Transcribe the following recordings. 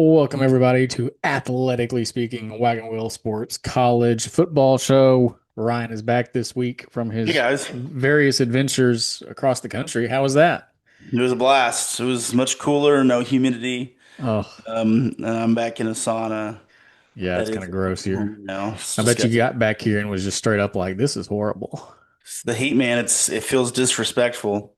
Welcome everybody to Athletically Speaking Wagon Wheel Sports College Football Show. Ryan is back this week from Hey his guys, various adventures across the country. How was that? it was a blast. It was much cooler, no humidity. Oh, And I'm back in a sauna yeah, that it's kind is of gross here. home now. It's I bet you disgusting. got back here and was just straight up like, this is horrible. It's the heat, man. It feels disrespectful.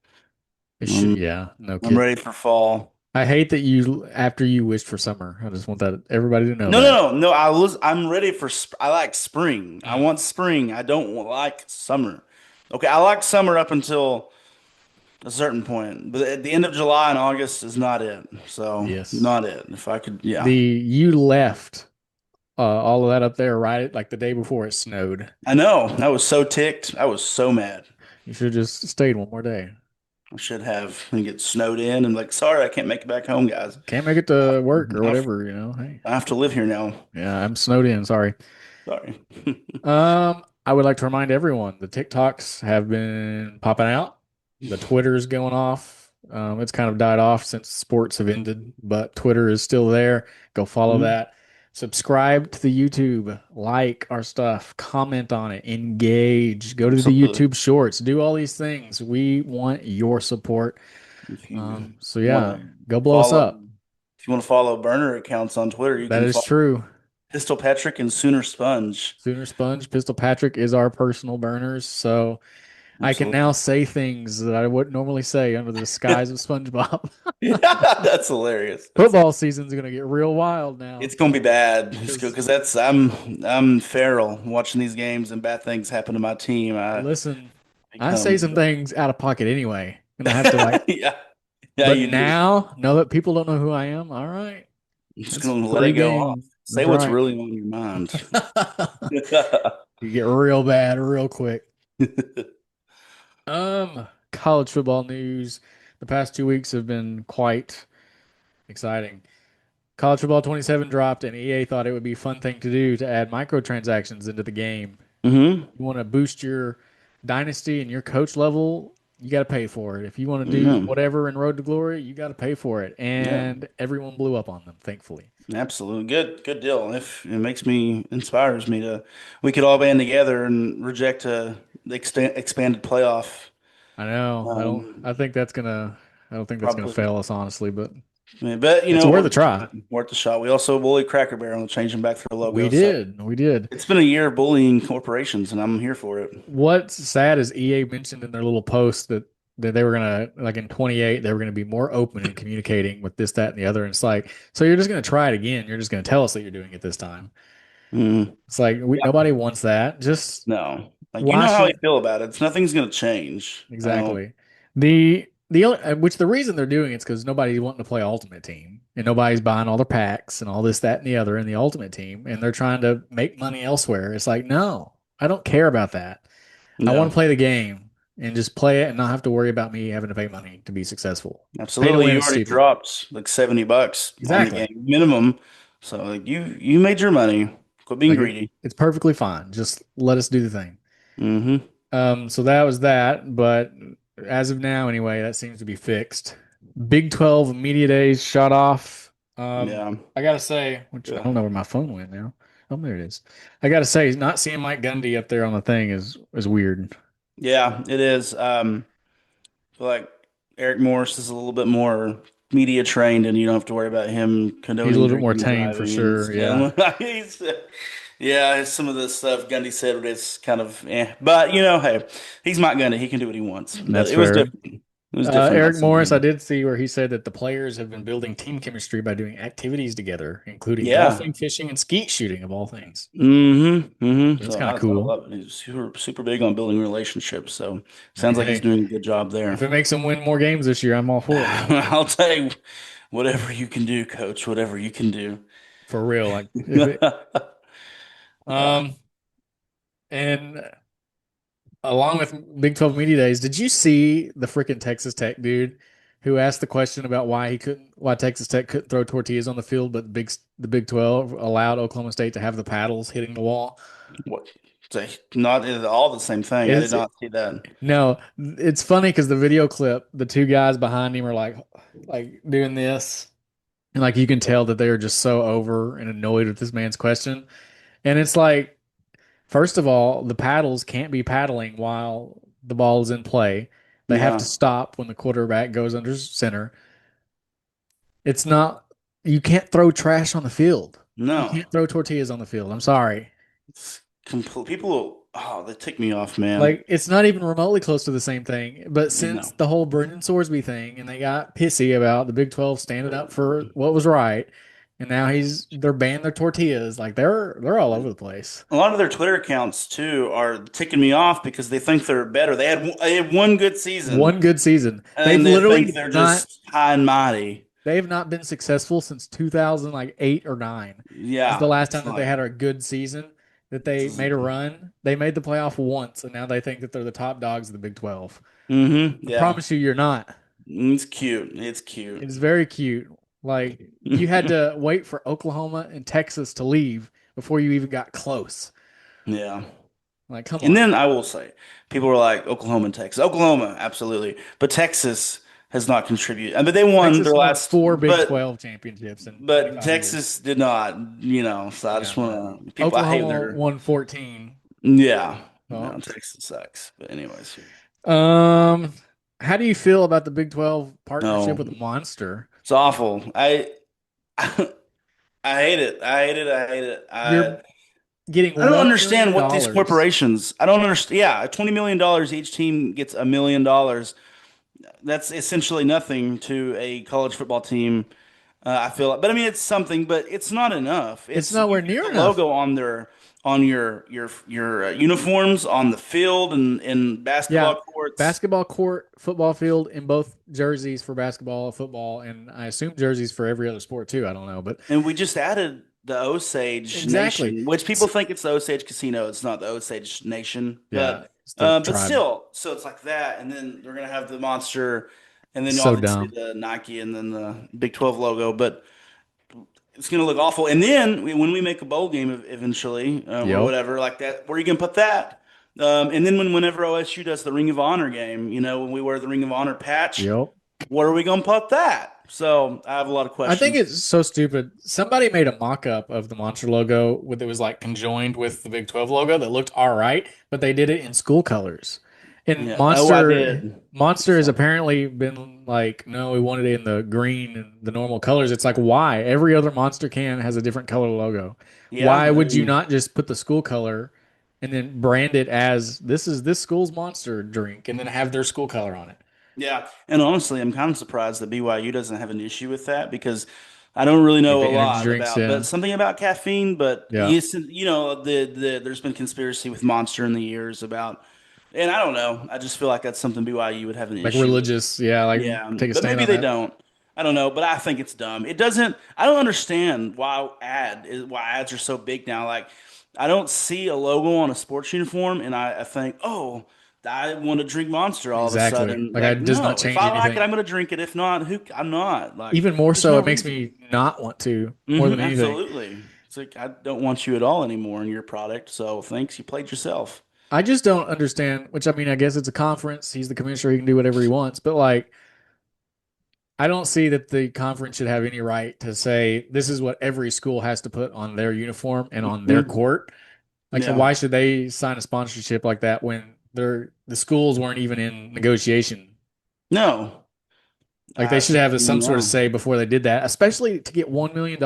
It should, Um, yeah, no I'm kidding. ready for fall. I hate that after you wished for summer. I just want that everybody to know No, that. no, no, no. I'm ready for. I like spring. I Mm. want spring. I don't like summer. Okay, I like summer up until a certain point, but at the end of July and August is not it. So Yes. not it. If I could, yeah. You left all of that up there right like the day before it snowed. I know. I was so ticked. I was so mad. You should have just stayed one more day. I should have and get snowed in and like, sorry, I can't make it back home, guys. Can't make it to work or whatever, Hey, I have to live here now. yeah, I'm snowed in. Sorry. Sorry. I would like to remind everyone the TikToks have been popping out. The Twitter's going off. It's kind of died off since sports have ended, but Twitter is still there. Go follow Mhm. that. Subscribe to the YouTube, like our stuff, comment on it, engage, go to the Absolutely. YouTube shorts, do all these things. We want your support. If you So want yeah, to go blow us follow, up. if you want to follow burner accounts on Twitter, you That can is follow true. Pistol Patrick and Sooner Sponge. Sooner Sponge, Pistol Patrick is our personal burners. So I can now Absolutely. say things that I wouldn't normally say under the disguise of SpongeBob. Yeah, that's hilarious. Football season's gonna get real wild now. It's gonna be bad. It's good Because because I'm feral watching these games and bad things happen to my team. I listen, I say become some things out of pocket anyway, and I have to like. yeah, yeah, But you do. now that people don't know who I am, all right, I'm just it's gonna let free it go off. game. Say That's what's right. really on your mind. You get real bad real quick. College football news. The past 2 weeks have been quite exciting. College Football 27 dropped, and EA thought it would be a fun thing to do to add microtransactions into the game. hmm You want to boost your dynasty and your coach level, you got to pay for it. If you want to do No. whatever in Road to Glory, you got to pay for it. Yeah, And everyone blew up on them, thankfully. absolutely. Good deal. If it makes me inspires me to we could all band together and reject the expanded playoff. I know. Um I don't think that's gonna probably fail us, honestly, but but it's worth a worth a try. shot. Worth a shot. We also bullied Cracker Barrel and changed them back to their We logo. So did. We did. it's been a year of bullying corporations and I'm here for it. What's sad is EA mentioned in their little post that they were gonna like in 28 they were gonna be more open in communicating with this, that, and the other. And it's like, so you're just gonna try it again. You're just gonna tell us that you're doing it this time. Mm, It's like yeah. nobody wants that. Just No. Like you know watch how I it feel about it. It's nothing's gonna change. I don't exactly. Which the reason they're doing it's because nobody's wanting to play Ultimate Team and nobody's buying all their packs and all this, that, and the other in the Ultimate Team, and they're trying to make money elsewhere. It's like, no, I don't care about that. I want to no. play the game and just play it and not have to worry about me having to pay money to be successful. Pay to Absolutely. win You is already stupid. dropped like $70 on the Exactly. game minimum. So like you made your money. Quit being Like greedy. it's perfectly fine. Just let us do the thing. hmm So that was that, but as of now, anyway, that seems to be fixed. Big 12 media days shut off. Yeah. I gotta say, which I Yeah. don't know where my phone went now. Oh, there it is. I gotta say, not seeing Mike Gundy up there on the thing is weird. Yeah, it is. I feel like Eric Morris is a little bit more media trained and you don't have to worry about him He's a condoning little bit more drinking and tame for driving and sure. Yeah. he's, yeah, some of the stuff Gundy said is kind of but hey, he's Mike Gundy. He can do what he wants. But That's it was fair. different. It was different not Eric seeing Morris, I him. did see where he said that the players have been building team chemistry by doing activities together, including Yeah. golfing, fishing, and skeet shooting, of all things. So That's kind of I cool. love it. He's super big on building relationships. So I mean, sounds like he's hey, doing a good job there. if it makes them win more games this year, I'm all for it. I'll tell you, whatever you can do, coach, whatever you can do. For real. Like if it, Uh, um, and along with Big 12 Media Days, did you see the freaking Texas Tech dude who asked the question about why Texas Tech couldn't throw tortillas on the field, but the Big 12 allowed Oklahoma State to have the paddles hitting the wall? what? Not at all the same thing. I did It's not see that. No, it's funny because the video clip, the two guys behind him are like doing this, And like you can tell that they are just so over and annoyed with this man's question. And it's like, first of all, the paddles can't be paddling while the ball is in play. They have to Yeah. stop when the quarterback goes under center. It's not, you can't throw trash on the field. You No. can't throw tortillas on the field. I'm sorry. It's complete people, oh, they tick me off, man. Like, it's not even remotely close to the same thing. But since No. the whole Brendan Sorsby thing and they got pissy about the Big 12 standing up for what was right, and now they're banning their tortillas, like they're all over the place. A lot of their Twitter accounts too are ticking me off because they think they're better. They had one good season One good season. and they think they're just high and mighty. They've not been successful since 2000, like 8 or 9 is the Yeah, last it's time that they like had a good season that they made a run. They made the playoff once, and now they think that they're the top dogs of the Big 12. I yeah. promise you, you're not. It's cute. It's It cute. is very cute. Like you had to wait for Oklahoma and Texas to leave before you even got close. Yeah. Like, come And on. then I will say, people were like Oklahoma and Texas. Oklahoma, absolutely. But Texas has not contributed. I mean, they won their Texas won last, 4 Big 12 championships in but 25 Texas years. did not, so I Yeah, just but want to, people, I hate Oklahoma their, won 14. yeah. Well, No, Texas sucks. But anyways, Um, how do you feel about the Big 12 partnership no, with Monster? it's awful. I hate it. I hate it. I hate it. You're getting I don't $1 understand million. what these dollars. corporations, I don't understand. Yeah, $20 million, each team gets $1 million. That's essentially nothing to a college football team. I feel like, but I mean, it's something, but it's not enough. It's It's you nowhere get near the enough. logo on your uniforms on the field and in Yeah, basketball courts. basketball court, football field, in both jerseys for basketball, football, and I assume jerseys for every other sport too. I don't know, but And we just added the Osage exactly. Nation, which people S- think it's the Osage Casino. It's not the Osage Nation, Yeah, but it's the but tribe. still, so it's like that, and then they're gonna have the monster, and then So obviously dumb. the Nike, and then the Big 12 logo, but. It's going to look awful. And then when we make a bowl game eventually, or Yep. whatever like that, where are you going to put that? And then whenever OSU does the Ring of Honor game, when we wear the Ring of Honor patch, Yep. where are we going to put that? So I have a lot of I think questions. it's so stupid. Somebody made a mock-up of the Monster logo with it was like conjoined with the Big 12 logo that looked all right, but they did it in school colors. And Yeah. Oh, I did. Monster has So, apparently been like, no, we wanted it in the green and the normal colors. It's like, why? Every other Monster can has a different color logo. yeah. Why I would you mean, not just put the school color and then brand it as this is this school's Monster drink and then have their school color on it? yeah. And honestly, I'm kind of surprised that BYU doesn't have an issue with that because I don't really Like know the a energy lot drinks, about, but yeah. something about caffeine. But Yeah. there's been conspiracy with Monster in the years about, and I don't know. I just feel like that's something BYU would have an Like issue with. religious, yeah, like Yeah, take a but stand maybe on they that. don't. I don't know, but I think it's dumb. It doesn't. I don't understand why ads are so big now. Like, I don't see a logo on a sports uniform, and I think, oh, I want to drink Monster all of a Exactly. sudden. Like it Like, does not no, if change I like it, anything. I'm gonna drink it. If not, I'm not. Like, Even more there's so, no it makes reason. me not want to more than anything. Absolutely. It's like I don't want you at all anymore in your product. So thanks, you played yourself. I just don't understand, which I mean, I guess it's a conference. He's the commissioner, he can do whatever he wants, but like I don't see that the conference should have any right to say this is what every school has to put on their uniform and on their Mm, court. Like, so yeah. why should they sign a sponsorship like that when the schools weren't even in negotiation? No. Like they should have some sort of No. say before they did that, especially to get $1 million.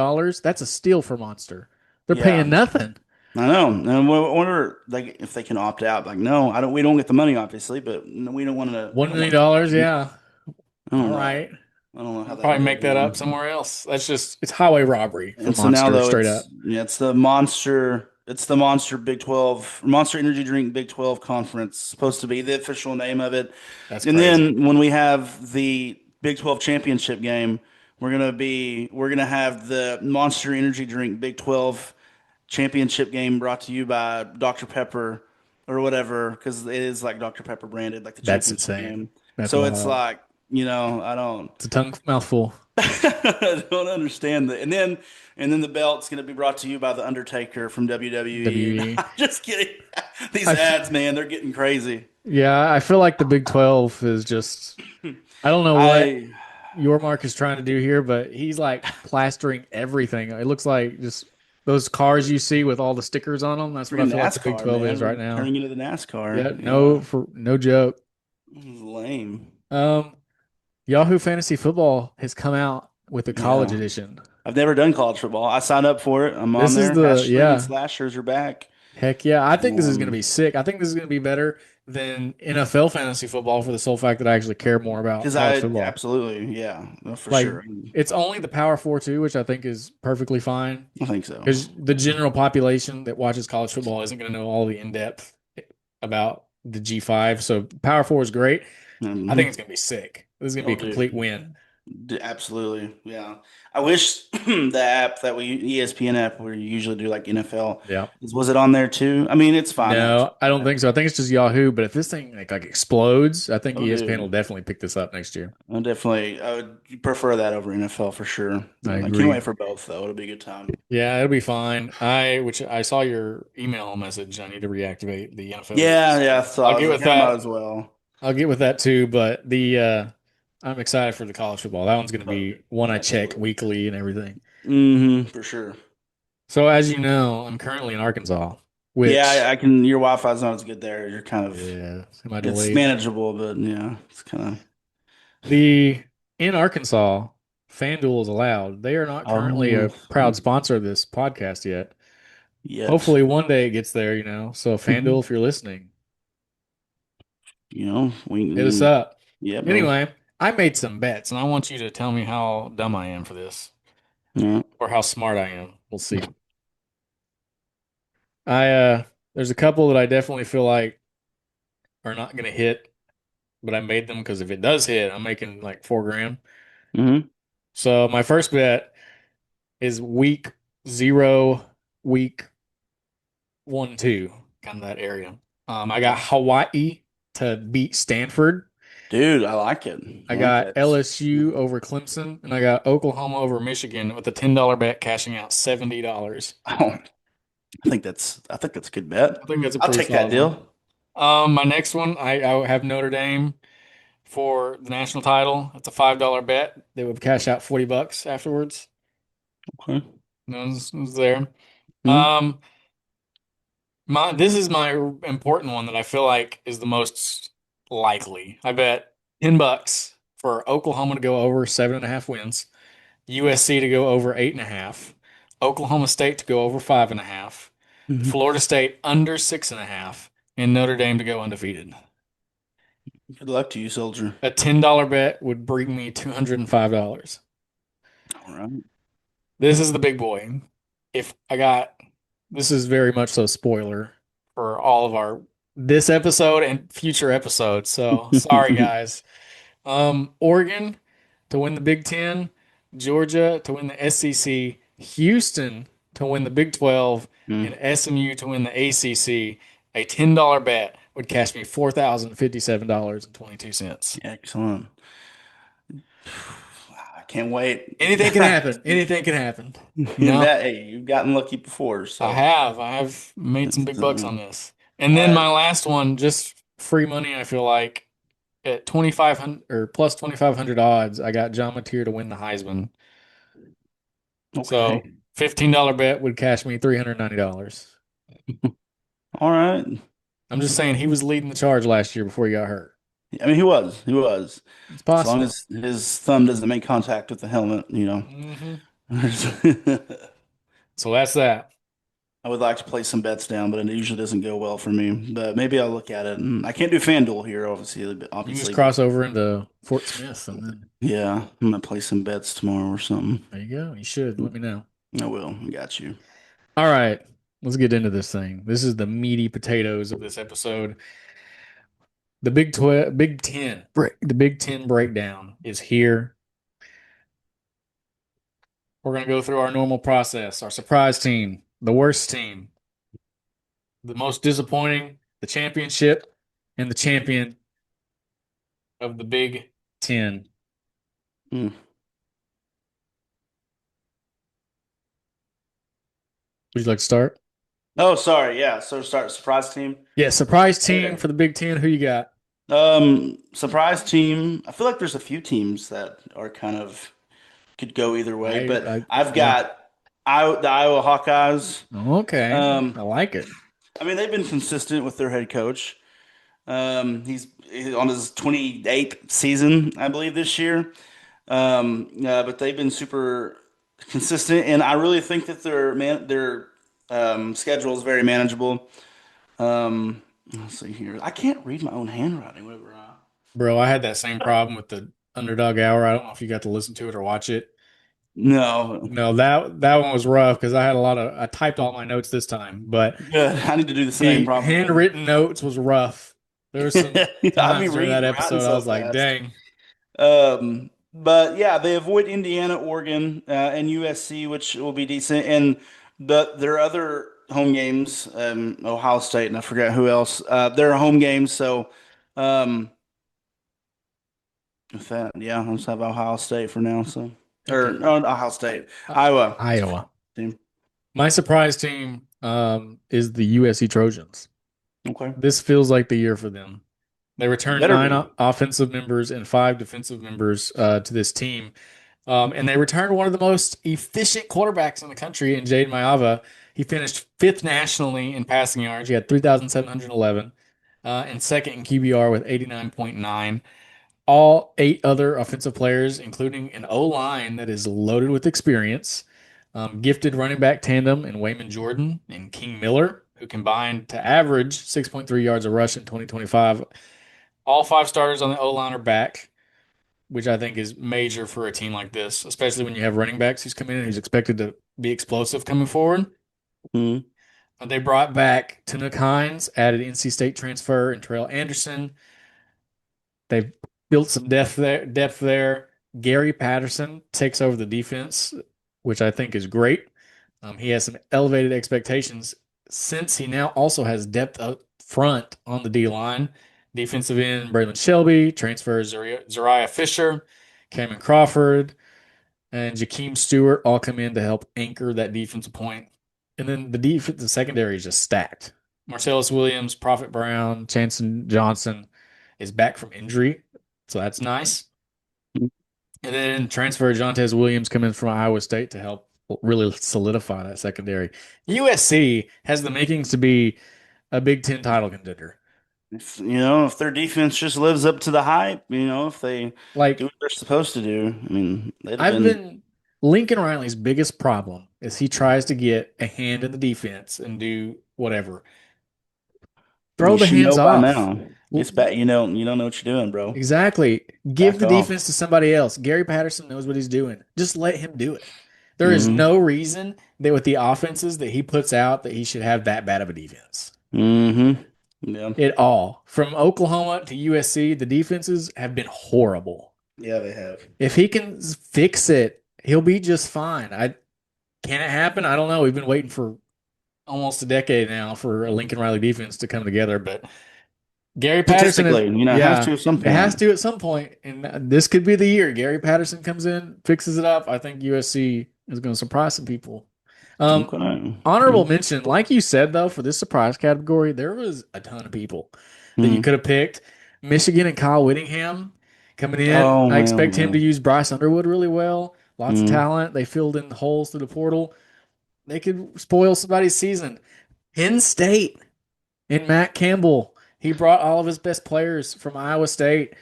That's a steal for Monster. They're paying Yeah. nothing. I know. And I wonder like if they can opt out. Like, no, I don't. We don't get the money, obviously, but we don't want to. We $1 don't million, want to dollars, drink. yeah. I All don't know. right. I don't know how They'll that probably goes make that up down. somewhere else. It's highway robbery for And so now Monster, though, straight up. it's the Monster. It's the Monster Big 12 Monster Energy Drink Big 12 Conference. Supposed to be the official name of it. That's And crazy. then when we have the Big 12 championship game, we're gonna have the Monster Energy Drink Big 12 championship game brought to you by Dr. Pepper or whatever, because it is like Dr. Pepper branded, like the That's championship insane. game. That's So it's wild. like, I don't It's a tongue mouthful. I don't understand that. And then the belt's gonna be brought to you by the Undertaker from WWE. And WE. I'm just kidding. I These f- ads, man, they're getting crazy. yeah, I feel like the Big 12 is just I don't know what I your Mark is trying to do here, but he's like plastering everything. It looks like just those cars you see with all the stickers on them. That's what I Freaking feel like the Big NASCAR, 12 is man. right We're now. turning into the Yeah, NASCAR. no Yeah. for no joke. This is lame. Um, Yahoo Fantasy Football has come out with the college Yeah. edition. I've never done college football. I signed up for it. I'm on This is there. the Ashley and yeah, Slashers are back. heck yeah. I think this is going to Um, be sick. I think this is going to be better than NFL fantasy football for the sole fact that I actually care more about because college I football. absolutely, yeah, for Like sure. it's only the Power Four too, which I think is perfectly fine I think so. because the general population that watches college football isn't going to know all the in depth about the G5. So Power Four is great. I think Mhm. it's going to be sick. This is going to be Oh, a complete dude. win. Absolutely. Yeah. I wish the app that we ESPN app where you usually do like NFL Yeah. was it on there too? I mean, it's fine that it's No, I don't that. think so. I think it's just Yahoo. But if this thing like explodes, I think Oh, ESPN will dude. definitely pick this up next year. I would prefer that over NFL for sure. I I can't agree. wait for both though. It'll be a good time. Yeah, it'll be fine. Which I saw your email message. I need to reactivate the NFL league. Yeah, So yeah. So I'll I was get like, with I might that. as well. I'll get with that too. But I'm excited for the college football. That one's going to be one I check Absolutely. weekly and everything. For sure. So as you know, I'm currently in Arkansas, Yeah, which I can. Your Wi-Fi's not as good there. You're kind of, yeah, am I it's delayed? manageable, but yeah, it's kind The in Arkansas, FanDuel is allowed. They are not currently a of, proud sponsor of this podcast yet. yet, Hopefully one day it gets there. So FanDuel, if you're listening, hit us we, up. yeah, bro. Anyway, I made some bets and I want you to tell me how dumb I am for this Yeah. or how smart I am. We'll see. I there's a couple that I definitely feel like are not going to hit, but I made them because if it does hit, I'm making like 4 grand. hmm So my first bet is week zero, week 1, 2, kind of that area. I got Hawaii to beat Stanford. Dude, I like it. I I like got that. LSU over Clemson, and I got Oklahoma over Michigan with a $10 bet cashing out $70. Oh, I think that's a good bet. I think that's a I'll pretty take that solid one. deal. My next one, I have Notre Dame for the national title. It's a $5 bet. They would cash out $40 afterwards. Okay. No one's there. hmm Um, this is my important one that I feel like is the most likely. I bet $10 for Oklahoma to go over 7.5 wins, USC to go over 8.5, Oklahoma State to go over 5.5, hmm Florida State under 6.5, and Notre Dame to go undefeated. Good luck to you, soldier. A $10 bet would bring me $205. All right. This is the big boy. If I got this is very much so spoiler for all of our this episode and future episodes. So sorry guys. Oregon to win the Big Ten, Georgia to win the SEC, Houston to win the Big 12, Mm, and SMU to win the ACC. A $10 bet would cash me $4,057.22. excellent. I can't wait. Anything can happen. Anything can happen. You know? That hey, you've gotten lucky before, I so have. I have made some it's, big bucks on this. And then I my last one, just free money, I feel like at 2,500 or plus 2,500 odds, I got John Mateer to win the Heisman. So okay. $15 bet would cash me $390. All right. I'm just saying he was leading the charge last year before he got hurt. I mean, he was. It's As long possible. as his thumb doesn't make contact with the helmet. Hmm. I So that's that. would like to play some bets down, but it usually doesn't go well for me. But maybe I'll look at it. And I can't do FanDuel here, You can just obviously. But cross over into Fort Smith and then yeah, I'm gonna play some bets tomorrow or something. there you go. You should let me know. I will. I got you. All right, let's get into this thing. This is the meaty potatoes of this episode. The Big Ten the Big Ten breakdown is here. We're gonna go through our normal process, our surprise team, the worst team, the most disappointing, the championship, and the champion of the Big Ten. Mm. Would you like to start? Oh, sorry. Yeah. So start surprise team. Yeah, surprise team Okay. for the Big Ten. Who you got? Surprise team. I feel like there's a few teams that are kind of could go either way, but I've Yeah. got the Iowa Hawkeyes. Okay. Um, I like it. I mean, they've been consistent with their head coach. He's on his 28th season, I believe, this year. But they've been super consistent, and I really think that their schedule is very manageable. Let's see here. I can't read my own handwriting. Whatever. Bro, I had that same problem with the Underdog Hour. I don't know if you got to listen to it or watch it. No, No, that one was rough because I had a lot of I typed all my notes this time, but good. I need to do the same the probably. handwritten notes was rough. There were some I'll be times during that reading writing episode I so was like, fast. dang. But yeah, they avoid Indiana, Oregon, and USC, which will be decent. And their other home games, Ohio State, and I forget who else. They're home games, so um, with that, yeah, I'll just have Ohio State for now. So, Heck or yeah. no, Ohio State, Uh, Iowa Iowa. team. My surprise team is the USC Trojans. Okay, This feels like the year for them. They returned better nine be. offensive members and five defensive members to this team. And they returned one of the most efficient quarterbacks in the country in Jade Mayava. He finished fifth nationally in passing yards. He had 3,711 and second in QBR with 89.9. All eight other offensive players, including an O line that is loaded with experience, gifted running back tandem in Wayman Jordan and King Miller, who combined to average 6.3 yards a rush in 2025. All five starters on the O line are back, which I think is major for a team like this, especially when you have running backs who's coming in who's expected to be explosive coming forward. Mhm. They brought back Tanook Hines, added NC State transfer and Terrell Anderson. They've built some depth there. Depth there. Gary Patterson takes over the defense, which I think is great. He has some elevated expectations since he now also has depth up front on the D line. Defensive end Braylon Shelby, transfer Zariah Fisher, Cameron Crawford, and Jakeem Stewart all come in to help anchor that defensive point. And then the secondary is just stacked. Marcellus Williams, Prophet Brown, Chanson Johnson is back from injury, so that's nice. And then transfer Jontez Williams coming from Iowa State to help really solidify that secondary. USC has the makings to be a Big Ten title contender. If their defense just lives up to the hype, if they do Like what they're supposed to do, I mean, they'd have I've been. been Lincoln Riley's biggest problem is he tries to get a hand in the defense and do whatever. Throw You the should hands know by off. now. It's bad. You don't know what you're doing, bro. Exactly. Give Back the off. defense to somebody else. Gary Patterson knows what he's doing. Just let him do it. There is Hmm. no reason that with the offenses that he puts out that he should have that bad of a defense. Hmm. Yeah. At all. From Oklahoma to USC, the defenses have been horrible. Yeah, they have. If he can fix it, he'll be just fine. I can it happen? I don't know. We've been waiting for almost a decade now for a Lincoln Riley defense to come together, but Gary Patterson is, Statistically, it has yeah, to at some it has point. to at some point, and this could be the year. Gary Patterson comes in, fixes it up. I think USC is going to surprise some people. Um, Okay. Honorable Mm. mention, like you said though, for this surprise category, there was a ton of people that you Mm. could have picked. Michigan and Kyle Whittingham coming in. Oh I well, expect him to yeah. use Bryce Underwood really well. Lots of Mm. talent. They filled in the holes through the portal. They could spoil somebody's season. Penn State and Matt Campbell. He brought all of his best players from Iowa State,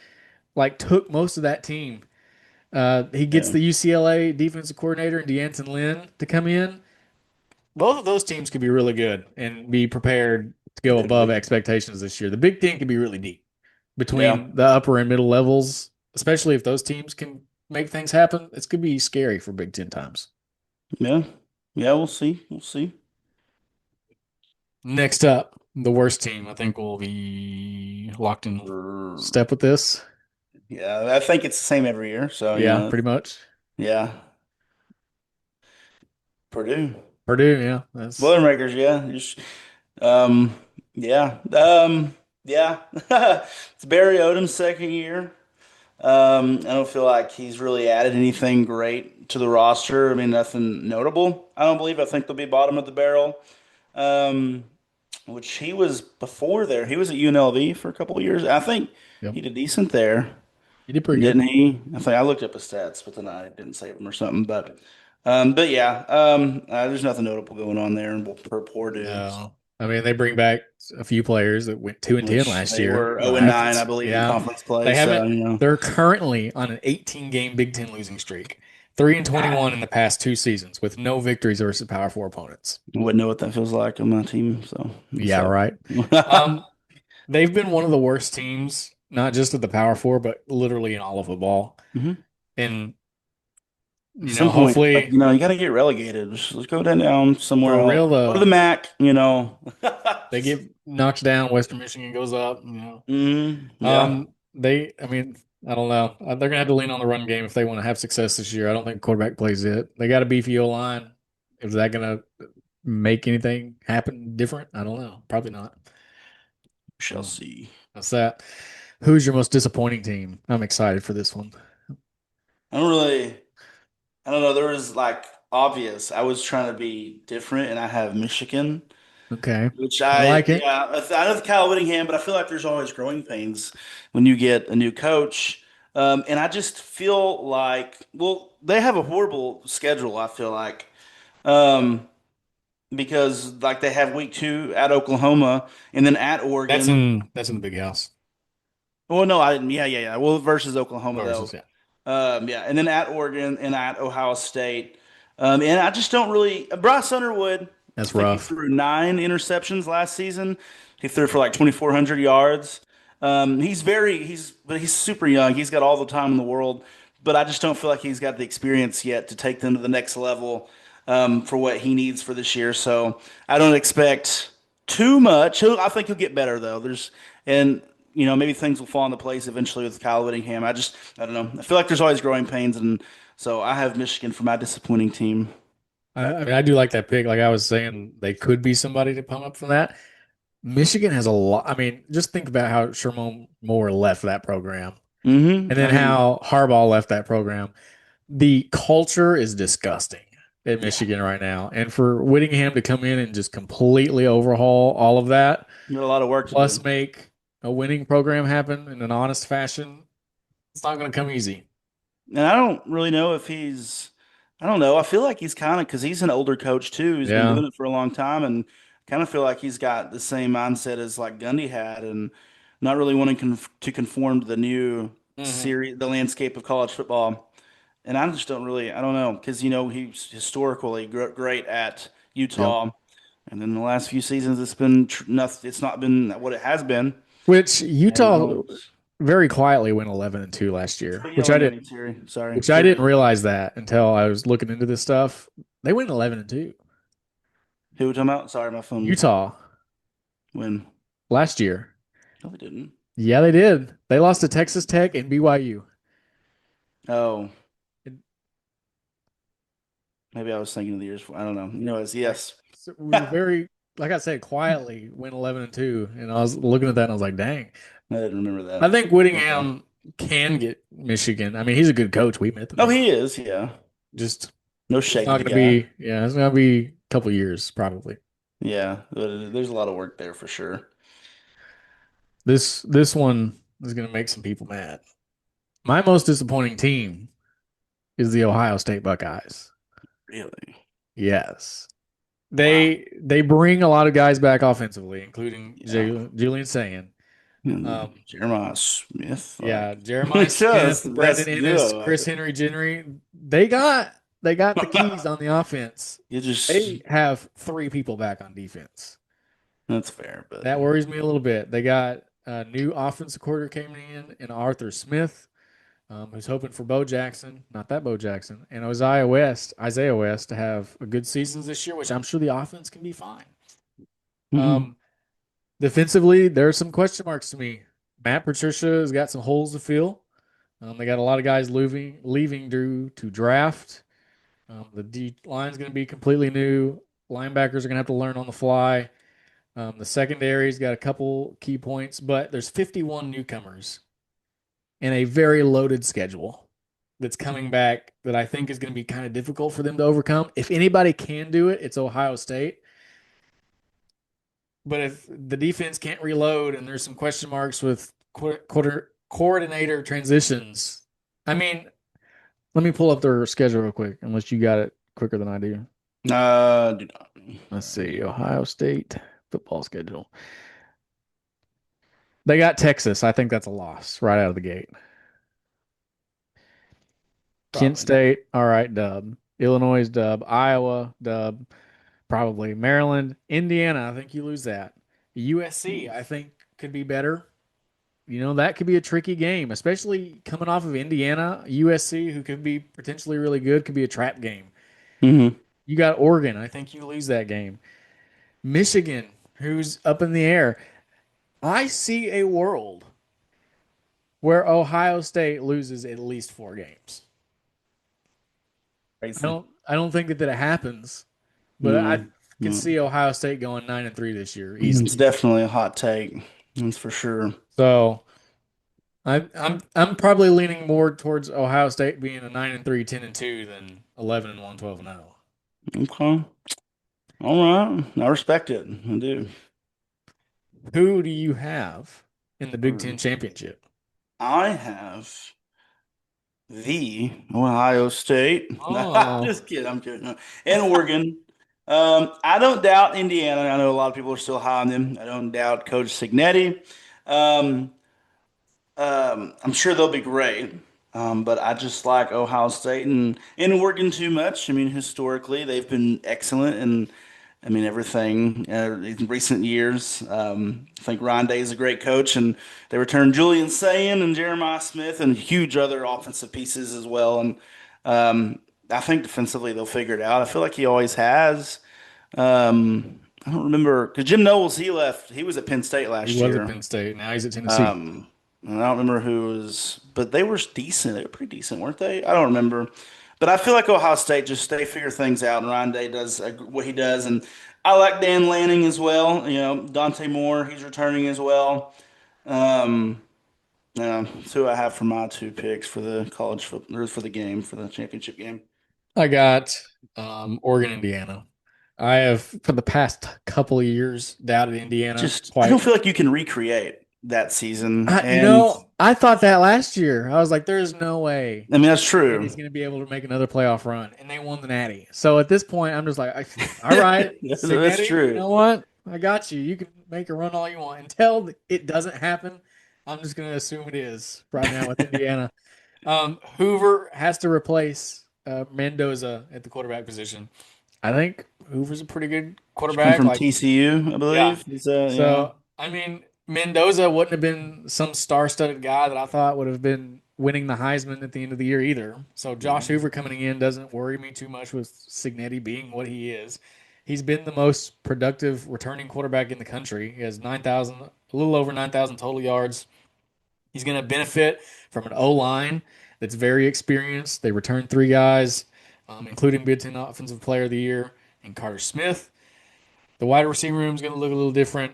like took most of that team. He gets Yeah. the UCLA defensive coordinator and D'Anton Lynn to come in. Both of those teams could be really good and be prepared to go Could above be. expectations this year. The Big Ten could be really deep Yeah. between the upper and middle levels, especially if those teams can make things happen. It's going to be scary for Big Ten times. Yeah. Yeah. We'll see. We'll see. Next up, the worst team I think will be locked in Er, step with this. Yeah, I think it's the same every year. So Yeah, pretty much. yeah. Purdue. Purdue, yeah, that's Boilermakers, yeah. Um, yeah. Yeah. It's Barry Odom's second year. I don't feel like he's really added anything great to the roster. I mean, nothing notable. I don't believe. I think they'll be bottom of the barrel. Um, which he was before there. He was at UNLV for a couple of years. I think Yep. he did decent there, He did pretty good. didn't he? I think I looked up his stats, but then I didn't save him or something. But yeah, there's nothing notable going on there for Purdue, No. I mean, they bring back a few players that went 2-10 which last they year. were The 0 and 9, I Athens. believe, in Yeah. conference play. They So, haven't, they're currently on an 18-game Big Ten losing streak. 3 and I 21 in the past two seasons with no victories versus Power Four opponents. wouldn't know what that feels like on my team. So it Yeah, sucks. right. Um, they've been one of the worst teams, not just at the Power Four, but literally in all of football. Mhm. And, At some point, like, hopefully you got to get relegated. Just go down somewhere for else. real Go to the though, MAC. they get knocked down, Western Michigan goes up, Yeah. I mean, I don't know. They're gonna have to lean on the run game if they want to have success this year. I don't think quarterback plays it. They got a beefy O line. Is that gonna make anything happen different? I don't know. Probably not. Shall So see. that's that. Who's your most disappointing team? I'm excited for this one. I don't really, I don't know. There was like obvious. I was trying to be different, and I have Michigan, Okay, which I like it. yeah, I know Kyle Whittingham, but I feel like there's always growing pains when you get a new coach. And I just feel like, well, they have a horrible schedule, I feel like. Um, because like they have week 2 at Oklahoma and then at Oregon. That's in the big house Well, no, I didn't. Yeah, yeah, yeah. Well, versus Oklahoma though. versus yeah. Yeah, and then at Oregon and at Ohio State. And I just don't really. Bryce Underwood, I That's think he rough. threw 9 interceptions last season. He threw for like 2,400 yards. But he's super young. He's got all the time in the world, but I just don't feel like he's got the experience yet to take them to the next level for what he needs for this year. So I don't expect too much. I think he'll get better though. And maybe things will fall into place eventually with Kyle Whittingham. I don't know. I feel like there's always growing pains, and so I have Michigan for my disappointing team. I mean, I do like that pick. Like I was saying, they could be somebody to come up from that. Michigan has a lot. I mean, just think about how Sherman Moore left that program and I then mean, how Harbaugh left that program. The culture is disgusting at yeah, Michigan right now. And for Whittingham to come in and just completely overhaul all of that, you got a lot of work to plus do. make a winning program happen in an honest fashion, it's not going to come easy. And I don't really know if I don't know. I feel like he's kind of, because he's an older coach too. He's been Yeah. doing it for a long time, and kind of feel like he's got the same mindset as like Gundy had, and not really wanting to conform to the new Hmm. series, the landscape of college football. And I just don't really, I don't know, because he's historically great at Yep. Utah, and then the last few seasons it's been nothing. It's not been what it has been. Which Had his Utah moments. very quietly went 11-2 last year, Quit yelling at me, Terry. Sorry, which I Terry. didn't realize that until I was looking into this stuff. They went 11-2. Who we talking about? Sorry, my phone Utah win. last year. No, we didn't. Yeah, they did. They lost to Texas Tech and BYU. Oh, And, maybe I was thinking of the years before. I don't know. like Yes. so we were I very, like I said, quietly went 11-2, and I was looking at that and I was like, dang. didn't remember I that. think Okay. Whittingham can get Michigan. I mean, he's a good coach. We met the Oh, man. he is. Yeah. Just No it's shade to not the going to guy. be. Yeah, it's going to be a couple years probably. Yeah, but there's a lot of work there for sure. This one is going to make some people mad. My most disappointing team is the Ohio State Buckeyes. Really. Yes. Wow. They bring a lot of guys back offensively, including Yeah. Julian Sayin. And Um, Jeremiah Smith, yeah, like, Jeremiah it's just Smith, the Brandon best Ennis, duo. Chris Henry Genry. They got the keys on the offense. You just They have three people back on defense. That's fair, but That worries me a little bit. They got a new offensive coordinator came in Arthur Smith, who's hoping for Bo Jackson, not that Bo Jackson, and Isaiah West to have a good seasons this year, which I'm sure the offense can be fine. Mhm. Um, Defensively, there are some question marks to me. Matt Patricia has got some holes to fill. They got a lot of guys leaving due to draft. The D line is going to be completely new. Linebackers are going to have to learn on the fly. The secondary's got a couple key points, but there's 51 newcomers and a very loaded schedule that's coming back that I think is going to be kind of difficult for them to overcome. If anybody can do it, it's Ohio State. But if the defense can't reload and there's some question marks with coordinator transitions, I mean, let me pull up their schedule real quick, unless you got it quicker than I do. Do not. Let's see, Ohio State football schedule. They got Texas. I think that's a loss right out of the gate. Kent Probably. State, all right, dub. Illinois dub. Iowa dub. Probably Maryland, Indiana. I think you lose that. USC, I think could be better. That could be a tricky game, especially coming off of Indiana. USC, who could be potentially really good, could be a trap game. Hmm. You got Oregon. I think you lose that game. Michigan, who's up in the air. I see a world where Ohio State loses at least 4 games. Crazy. I don't think that it happens, but I No, can no. see Ohio State going 9-3 this year It's easily. definitely a hot take. That's for sure. So I'm probably leaning more towards Ohio State being a 9-3, 10-2 than 11-1, 12-0. Okay. All right. I respect it. I do. Who do you have in the Big Ten championship? I have the Ohio State. Oh, Just kidding. I'm kidding. And Oregon. I don't doubt Indiana. I know a lot of people are still high on them. I don't doubt Coach Signetti. Um, I'm sure they'll be great. But I just like Ohio State and Oregon too much. I mean, historically, they've been excellent and I mean, everything in recent years. I think Ryan Day is a great coach, and they returned Julian Sayin and Jeremiah Smith and huge other offensive pieces as well. And I think defensively they'll figure it out. I feel like he always has. I don't remember because Jim Knowles, he left. He was at Penn State he last was at year. Penn State. Now he's at Tennessee. Um, and I don't remember who was, but they were decent. They were pretty decent, weren't they? I don't remember. But I feel like Ohio State just they figure things out, and Ryan Day does what he does, and I like Dan Lanning as well. You know, Dante Moore, he's returning as well. Um, that's who I have for my two picks for the college football or for the game for the championship game. I got Oregon, Indiana. I have, for the past couple of years, doubted Indiana Just I don't quite. feel like you can recreate that season, and I thought that last year. I was like, there's no way I mean that's Cincinnati's true. going to be able to make another playoff run, and they won the Natty. So at this point, I'm just like, all right, That's Cincinnati, you true. know what? I got you. You can make a run all you want. Until it doesn't happen, I'm just going to assume it is right now with Indiana. Hoover has to replace Mendoza at the quarterback position. I think Hoover's a pretty good She come quarterback. from Like, TCU, I yeah. believe. Yeah. So, I mean, Mendoza wouldn't have been some star-studded guy that I thought would have been winning the Heisman at the end of the year either. So, Josh Hoover coming in doesn't worry me too much with Signetti being what he is. He's been the most productive returning quarterback in the country. He has 9,000, a little over 9,000 total yards. He's going to benefit from an O line that's very experienced. They returned 3 guys, including B10 Offensive Player of the Year and Carter Smith. The wide receiver room is going to look a little different,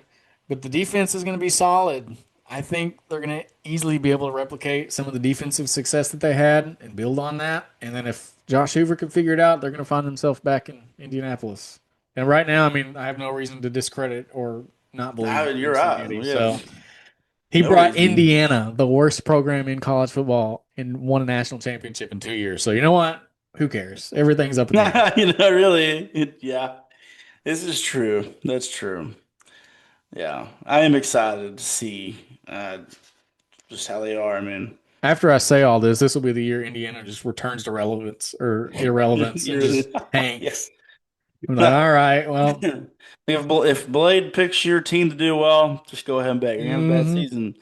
but the defense is going to be solid. I think they're going to easily be able to replicate some of the defensive success that they had and build on that. And then if Josh Hoover can figure it out, they're going to find themselves back in Indianapolis. And right now, I mean, I have no reason to discredit or not believe You're Coach right. Signetti. We So have he no brought reason. Indiana, the worst program in college football, and won a national championship in 2 years. So you know what? Who cares? Everything's up in the air. Really. Yeah. This is true. That's true. Yeah. I am excited to see just how they are. I mean, After I say all this will be the year Indiana just returns to relevance or irrelevance and just yes. tanks. I'm like, all right, well, If Blade picks your team to do well, just go ahead and bet. You're gonna have a bad hmm season.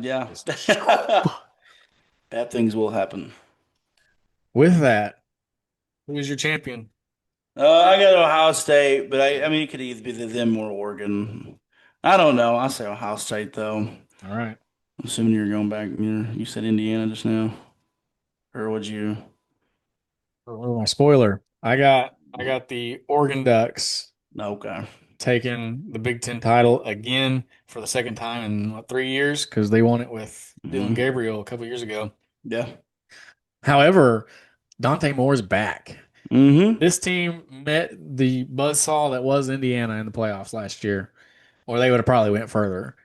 Yeah. just scoop. Bad things will happen. With that, who is your champion? I got Ohio State, but I mean, it could either be them or Oregon. I don't know. I say Ohio State though. All right. I'm assuming you're going back. You said Indiana just now, or would you? For my spoiler, I got the Oregon Ducks Okay. taking the Big Ten title again for the second time in what, 3 years because they won it with Dylan Hmm. Gabriel a couple years ago. Yeah. However, Dante Moore's back. Hmm. This team met the buzzsaw that was Indiana in the playoffs last year. or they would have probably went further.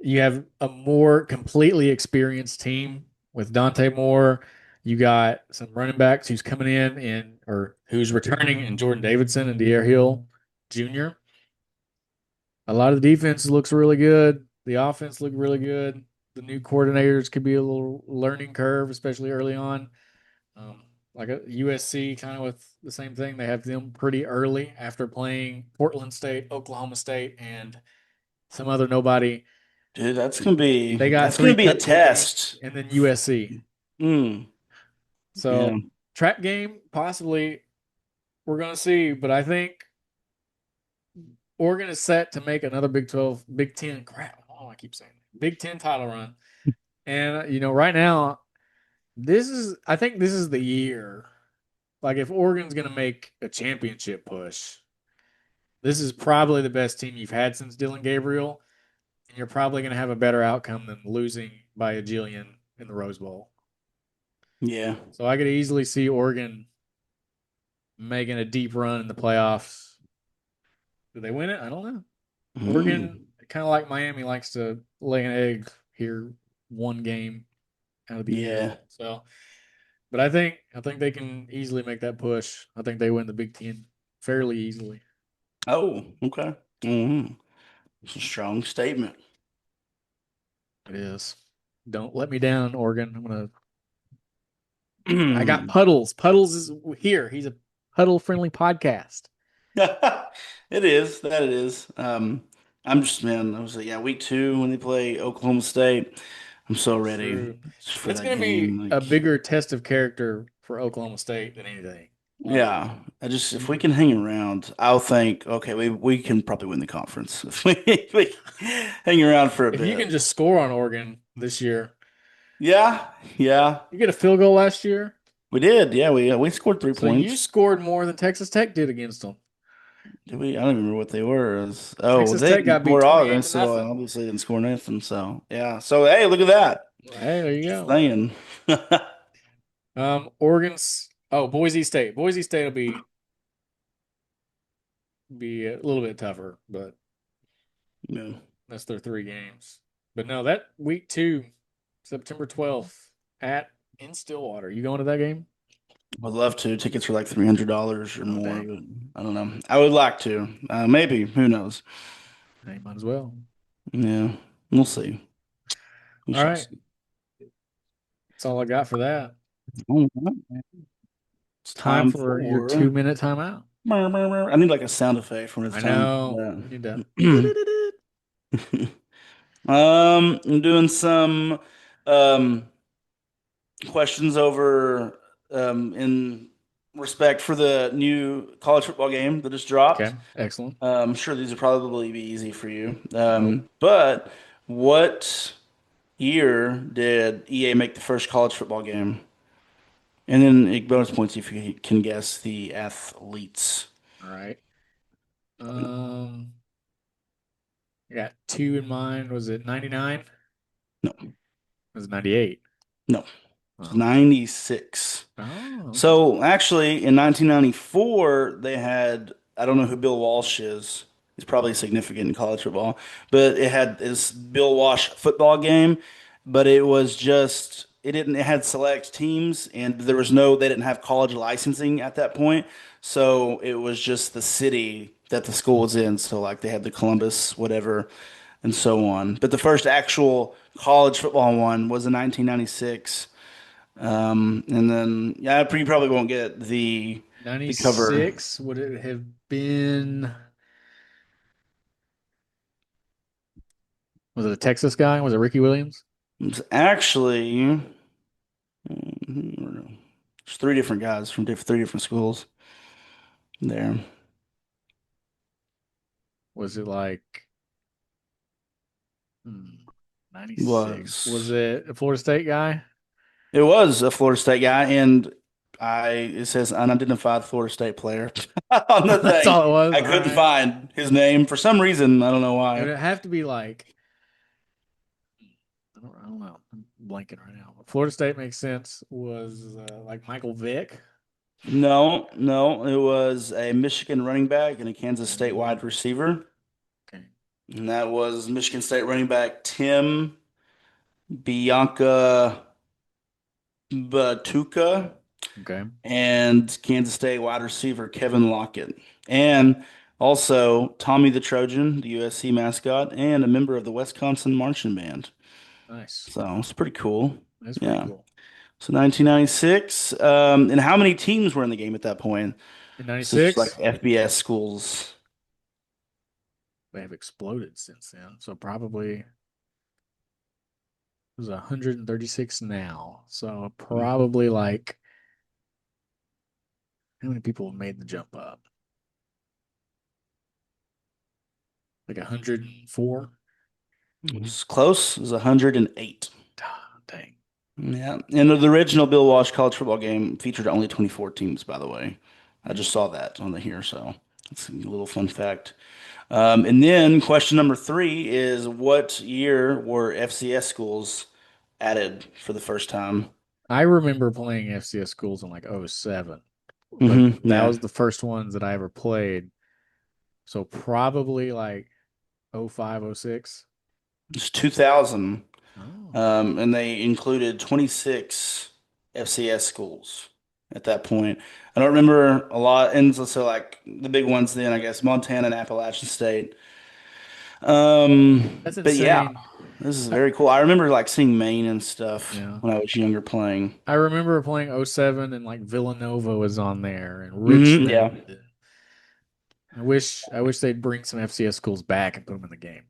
You have a more completely experienced team with Dante Moore. You got some running backs who's coming in and or who's returning in Jordan Davidson and De'Aaron Hill Jr. A lot of the defense looks really good. The offense looked really good. The new coordinators could be a little learning curve, especially early on. Like a USC, kind of with the same thing. They have them pretty early after playing Portland State, Oklahoma State, and some other nobody. Dude, They got that's gonna three be a cut games, test. and then USC. Mm, yeah. So trap game, possibly we're gonna see, but I think Oregon is set to make another Big 12, Big 10. Crap, oh, I keep saying Big 10 title run. And right now, I think this is the year. Like if Oregon's gonna make a championship push, this is probably the best team you've had since Dylan Gabriel, and you're probably gonna have a better outcome than losing by a jillion in the Rose Bowl. Yeah. So I could easily see Oregon making a deep run in the playoffs. Do they win it? I don't know. Oregon, Mm, kind of like Miami, likes to lay an egg here, one game out of the year. yeah. So, but I think they can easily make that push. I think they win the Big Ten fairly easily. Oh, okay. It's a strong statement. It is. Don't let me down, Oregon. I got Puddles. Puddles is here. He's a puddle friendly podcast. It is. That it is. I'm just, man, I was like, yeah, week two when they play Oklahoma State. I'm so ready True. for That's that going to be game. a Like, bigger test of character for Oklahoma State than anything. Like, yeah, I just if we you, can hang around, I'll think, okay, we can probably win the conference if we hang around for a if you bit. can just score on Oregon this year, Yeah, yeah, you get a field goal last year. we did. Yeah, we scored three So you points. scored more than Texas Tech did against them. Did we? I don't even remember what they were. Oh, Texas they Tech didn't got beat score all of them, 28 to so I nothing. obviously didn't score nothing. So yeah. So hey, look at that. Hey, there you Just go. saying. Oregon's Boise State. Boise State will be a little bit tougher, but Yeah. that's their three games. But no, that week two, September 12th at in Stillwater. You going to that game? I'd love to. Tickets are like $300 or Oh more, dang. but I don't know. I would like to. Maybe. Who knows? Hey, might as well. Yeah. We'll see. We All shall right. see. That's all I got for that. All right. It's Time time for your for. 2 minute timeout. I need like a sound effect for when it's I time know. for You need to. that. I'm doing some um questions over in respect for the new college football game that just dropped. Okay. Excellent. I'm sure these would probably be easy for you. I hope. But what year did EA make the first college football game? And then bonus points if you can guess the athletes. All right. Um, I got two in mind. Was it 99? No, Was it 98? no, it's Oh. 96. Oh, okay. So actually, in 1994, they had, I don't know who Bill Walsh is. He's probably significant in college football, but it had this Bill Walsh football game, but it was just, it had select teams and they didn't have college licensing at that point. So it was just the city that the school was in. So like they had the Columbus, whatever, and so on. But the first actual college football one was in 1996. And then yeah, you probably won't get the cover. 96. Would it have been? Was it a Texas guy? Was it Ricky Williams? It's actually there's three different guys from three different schools there. Was it like hmm, 96? Was Was it a Florida State guy? it was a Florida State guy, and it says unidentified Florida State player on the That's thing. all it was. I All couldn't right. find his name for some reason. I don't know It why. would have to be like I don't know. I'm blanking right now. Florida State makes sense. Was like Michael Vick. No, no, it was a Michigan running back and a Kansas State Mm, wide receiver. okay. And that was Michigan State running back Tim Bianca Batuka Okay. and Kansas State wide receiver Kevin Lockett. And also Tommy the Trojan, the USC mascot, and a member of the Wisconsin Marching Band. Nice. So it's pretty cool. That's pretty Yeah. cool. So 1996. And how many teams were in the game at that point? In So it's just like 96, FBS schools. they have exploded since then. So probably there's 136 now. So probably like how many people have made the jump up? Like 104? It's close. It was 108. Dang. Yeah. And the original Bill Walsh college football game featured only 24 teams, by the way. I Hmm. just saw that on the here, so that's a little fun fact. And then question number three is what year were FCS schools added for the first time? I remember playing FCS schools in like '07, but that Yeah. was the first ones that I ever played. So probably like '05, '06. It's 2000. Oh, And they included 26 FCS schools at that point. I don't remember a lot, and so like the big ones then, I guess Montana and Appalachian State. that's But yeah, insane. this is I, very cool. I remember like seeing Maine and stuff yeah. when I was younger playing. I remember playing '07 and like Villanova was on there and Richmond. Yeah. I wish they'd bring some FCS schools back and put them in the game.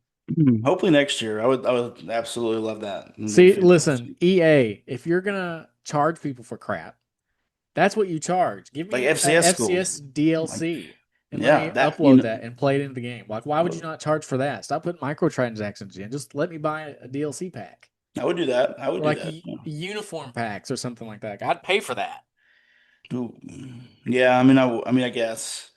Hopefully next year. I would absolutely love that. It'd be See, fantastic. listen, EA, if you're gonna charge people for crap, that's what you charge. Give Like me a FCS schools. FCS Like DLC and let yeah, me that upload that and play it into the game. Like, why would you not charge for that? Stop putting microtransactions in. Just let me buy a DLC pack I would do that. I would or do like that. uniform packs or something like that. I'd pay for that. Ooh. Yeah, I mean, I guess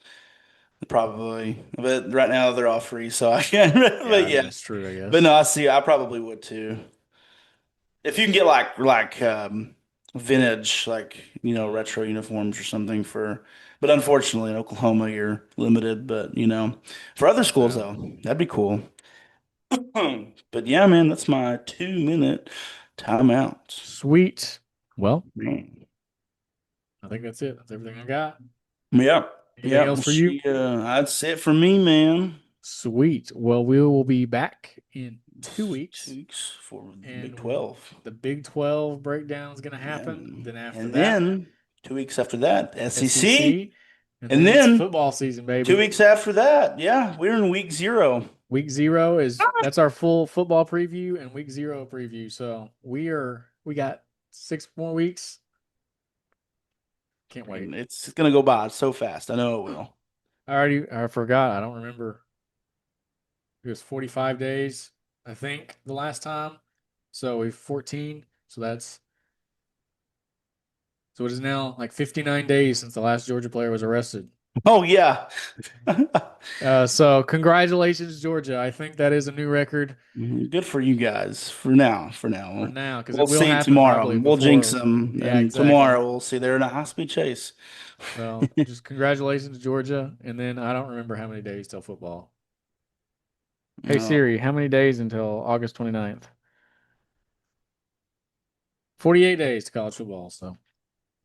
probably, but right now they're all free, so I can't. Yeah, But I yeah, mean it's true, I but guess. no, I see. I probably would too. If you can get vintage, like retro uniforms or something for. But unfortunately, in Oklahoma, you're limited. But for other schools Yeah. though, that'd be cool. But yeah, man, that's my 2 minute timeout. Sweet. Well, Man. I think that's it. That's everything I got. Yeah, Anything yeah. else We'll for you? see. That's it for me, man. Sweet. Well, we will be back in two It's weeks 2 weeks for the Big and 12. the Big 12 breakdown is going to Yeah. happen. Then after And that, then 2 weeks after that, SEC. SEC, and And then it's then football season, two baby. weeks after that, yeah, we're in week 0. Week 0 is that's our full football preview and week 0 preview. So we got 6 more weeks. Can't wait. And it's gonna go by so fast. I know it will. I forgot. I don't remember. It was 45 days, I think, the last time. So we 14. So it is now like 59 days since the last Georgia player was arrested. Oh yeah. So congratulations, Georgia. I think that is a new record Good for you guys for now. For for now. now because it We'll will see happen tomorrow. probably We'll jinx before. them, Yeah, and exactly. tomorrow we'll see they're in a high-speed chase. So just congratulations, Georgia. And then I don't remember how many days till football. Hey Oh. Siri, how many days until August 29th? 48 days to college football. So,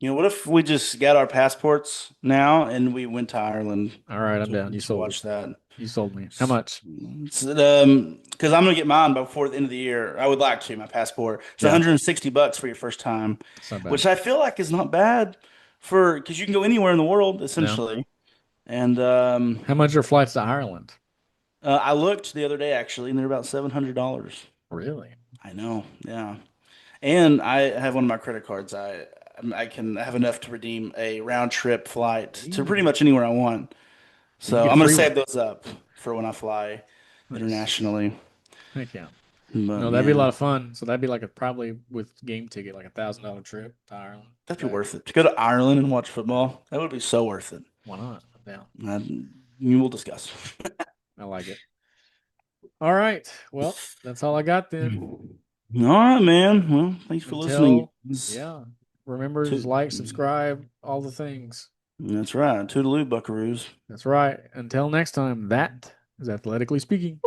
What if we just got our passports now and we went to Ireland all right, I'm to, down. You to sold. watch that? You sold me. How much? Because I'm gonna get mine before the end of the year. I would like to, my passport. It's Yeah, 160 bucks for your first time, it's not bad. which I feel like is not bad for because you can go anywhere in the world No. essentially. And How much are flights to Ireland? I looked the other day actually, and they're about $700. Really? I know, yeah. And I have one of my credit cards. I can have enough to redeem a round trip flight to pretty Eee. much anywhere I want. You So get a I'm gonna free save one. those up for when I fly Nice. internationally. Heck yeah. But No, that'd be a yeah, lot of fun. So that'd be like a probably with game ticket, like $1,000 trip to Ireland that'd be back. worth it to go to Ireland and watch football. That would be so worth it. Why not? I'm down. You will discuss. I like it. All right. Well, that's all I got then. All right, man. Well, thanks for listening. Until, yeah. Remember, just To- like, subscribe, all the things. That's right. Toodaloo, Buckaroos. That's right. Until next time, that is athletically speaking.